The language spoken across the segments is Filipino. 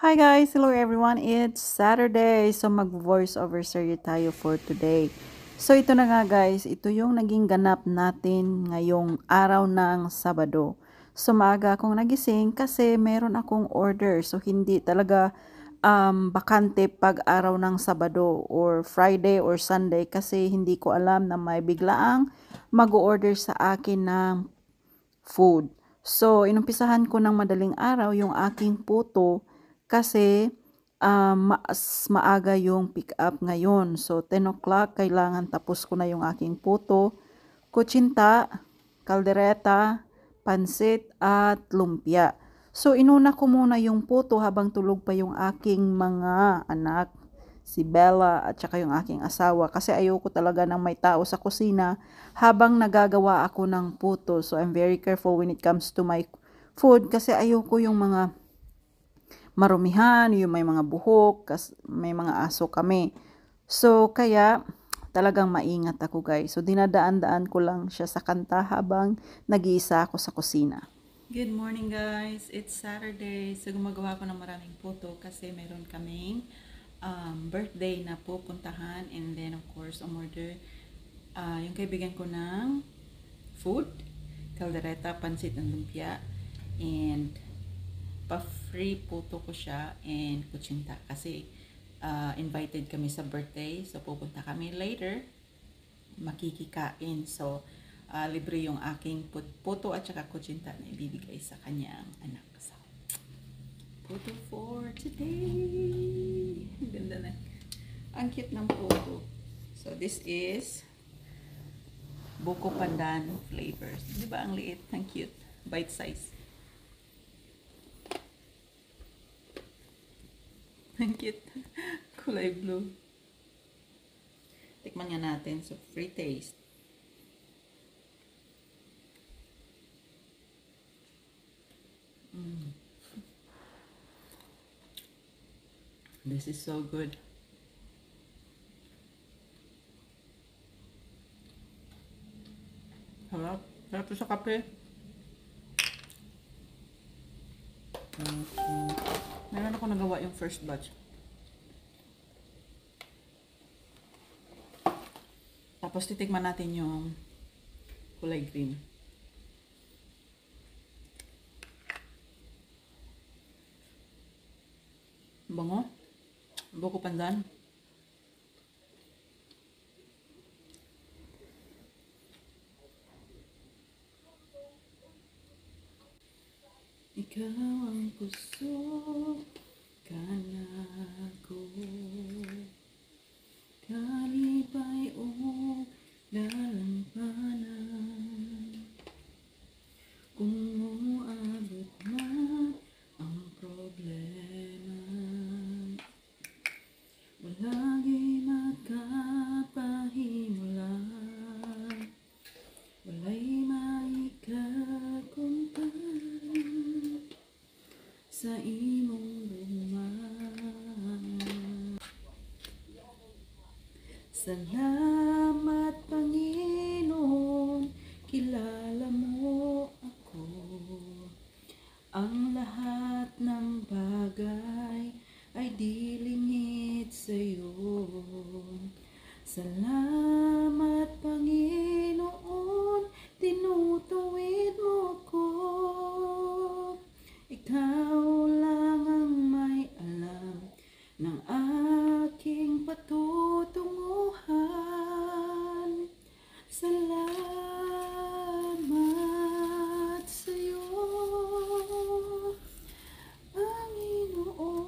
Hi guys! Hello everyone! It's Saturday! So mag-voice over serye tayo for today. So ito na nga guys, ito yung naging ganap natin ngayong araw ng Sabado. So maaga akong nagising kasi meron akong order. So hindi talaga bakante pag araw ng Sabado or Friday or Sunday kasi hindi ko alam na may biglaang mag-order sa akin ng food. So inumpisahan ko ng madaling araw yung aking puto kasi mas maaga yung pick up ngayon. So 10 o'clock kailangan tapos ko na yung aking puto, kutsinta, kaldereta, pansit at lumpia. So inuna ko muna yung puto habang tulog pa yung aking mga anak, si Bella at saka yung aking asawa kasi ayoko talaga ng may tao sa kusina habang nagagawa ako ng puto. So I'm very careful when it comes to my food kasi ayoko yung mga marumihan, yung may mga buhok, kasi may mga aso kami. So kaya talagang maingat ako guys. So dinadaan-daan ko lang siya sa kanta habang nag-iisa ako sa kusina. Good morning guys! It's Saturday. So gumagawa ko ng maraming puto kasi meron kaming birthday na pupuntahan, and then of course umorder yung kaibigan ko ng food, kaldereta, pansit ng lumpia, and pa-free puto ko siya and kutsinta kasi invited kami sa birthday, so pupunta kami later, makikikain. So libre yung aking puto at saka kutsinta na ibibigay sa kanyang anak. So puto for today. Ang ganda na. Ang cute ng puto. So this is buko pandan flavors. Di ba ang liit? Ang cute. Bite size. Ang cute. Kulay blue. Tikman nga natin. So free taste. This is so good. Harap. Harap sa kape. Meron ako nagawa yung first batch. Tapos titikman natin yung kulay green. Bango. Buko pandan. Ikaw ang puso ka na ko, kalipay o lalampanan, kung uabot man ang problema, walagi makapahimulan, walay maikakuntan sa imong duman. Salamat Panginoon, kilala mo ako. Ang lahat ng bagay ay dilingit sa'yo. Salamat Panginoon, tinutuwid mo ko. Ikaw lang ang may alam ng aking patutunguhan. Salamat sa'yo, Panginoon.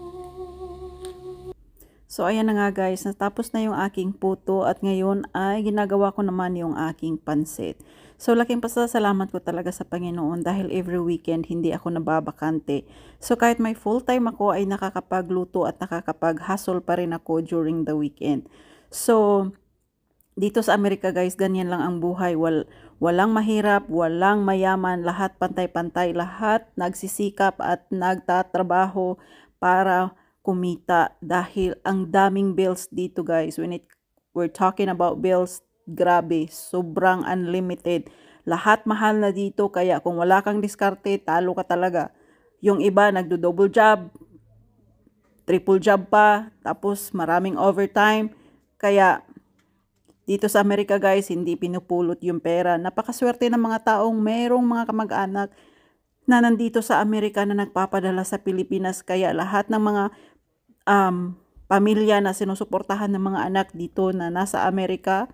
So ayan na nga guys, natapos na yung aking puto at ngayon ay ginagawa ko naman yung aking pansit. So laking pasasalamat ko talaga sa Panginoon dahil every weekend hindi ako nababakante. So kahit may full time ako ay nakakapagluto at nakakapag-hustle pa rin ako during the weekend. So dito sa Amerika guys, ganyan lang ang buhay. Walang mahirap, walang mayaman, lahat pantay-pantay, lahat nagsisikap at nagtatrabaho para kumita dahil ang daming bills dito guys. We're talking about bills, grabe, sobrang unlimited. Lahat mahal na dito kaya kung wala kang diskarte, talo ka talaga. Yung iba nagdo-double job, triple job pa, tapos maraming overtime. Kaya dito sa Amerika guys, hindi pinupulot yung pera. Napakaswerte ng mga taong mayroong mga kamag-anak na nandito sa Amerika na nagpapadala sa Pilipinas. Kaya lahat ng mga pamilya na sinusuportahan ng mga anak dito na nasa Amerika,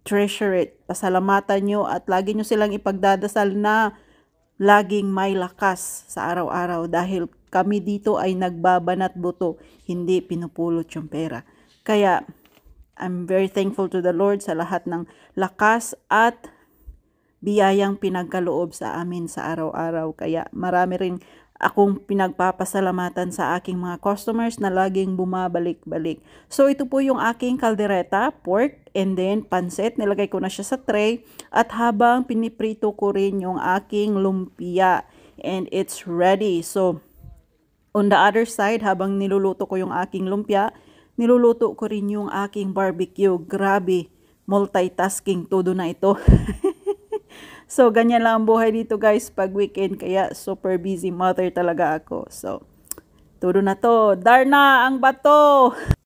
treasure it. Pasalamatan nyo at lagi nyo silang ipagdadasal na laging may lakas sa araw-araw dahil kami dito ay nagbabanat buto, hindi pinupulot yung pera. Kaya I'm very thankful to the Lord sa lahat ng lakas at biyayang pinagkaloob sa amin sa araw-araw. Kaya marami rin akong pinagpapasalamatan sa aking mga customers na laging bumabalik-balik. So ito po yung aking kaldereta, pork, and then pansit. Nilagay ko na siya sa tray. At habang piniprito ko rin yung aking lumpia. And it's ready. So on the other side, habang niluluto ko yung aking lumpia, niluluto ko rin yung aking barbecue. Grabe, multitasking todo na ito. So, ganyan lang ang buhay dito guys pag weekend. Kaya super busy mother talaga ako. So, todo na to. Darna ang bato!